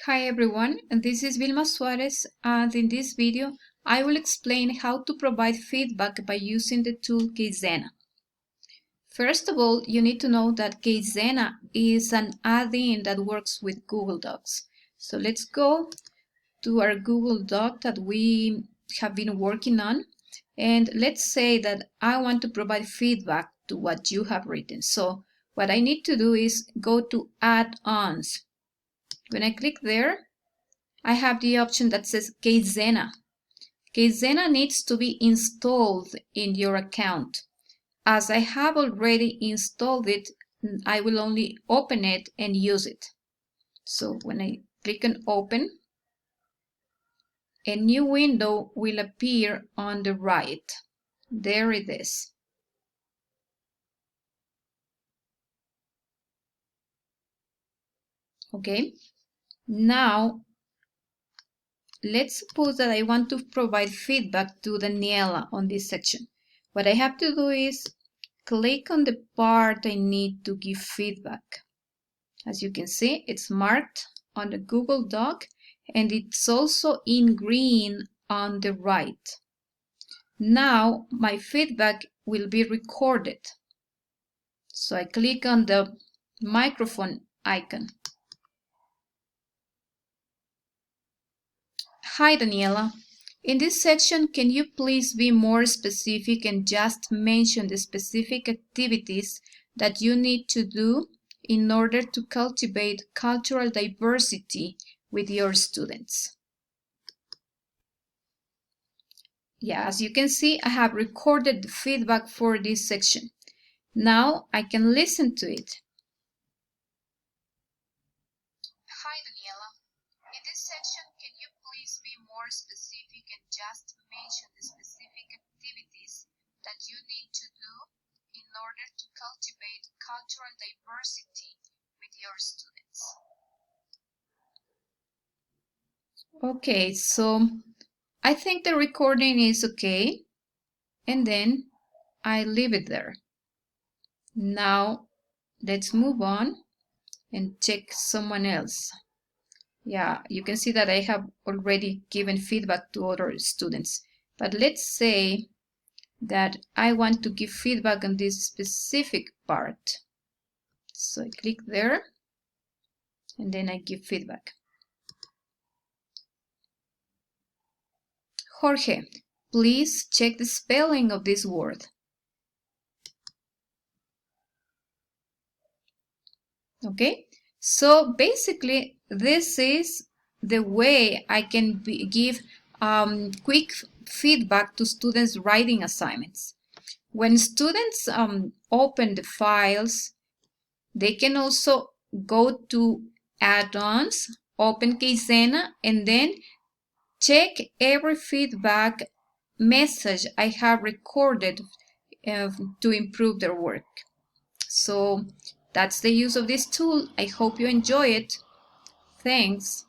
Hi everyone, this is Vilma Suarez, and in this video I will explain how to provide feedback by using the tool Kaizena. First of all, you need to know that Kaizena is an add-in that works with Google Docs. So let's go to our Google Doc that we have been working on, and let's say that I want to provide feedback to what you have written. So what I need to do is go to Add-ons. When I click there, I have the option that says Kaizena. Kaizena needs to be installed in your account. As I have already installed it, I will only open it and use it. So when I click on Open, a new window will appear on the right. There it is. Okay, now let's suppose that I want to provide feedback to Daniela on this section. What I have to do is click on the part I need to give feedback. As you can see, it's marked on the Google Doc and it's also in green on the right. Now my feedback will be recorded. So I click on the microphone icon. Hi Daniela. In this section, can you please be more specific and just mention the specific activities that you need to do in order to cultivate cultural diversity with your students? Yeah, as you can see, I have recorded the feedback for this section. Now I can listen to it. Hi Daniela. In this section, can you please be more specific and just mention the specific activities that you need to do in order to cultivate cultural diversity with your students? Okay, so I think the recording is okay, and then I leave it there. Now let's move on and check someone else. Yeah, you can see that I have already given feedback to other students. But let's say that I want to give feedback on this specific part. So I click there, and then I give feedback. Jorge, please check the spelling of this word. Okay, so basically this is the way I can give quick feedback to students writing assignments. When students open the files, they can also go to add-ons, open Kaizena, and then check every feedback message I have recorded to improve their work. So that's the use of this tool. I hope you enjoy it. Thanks.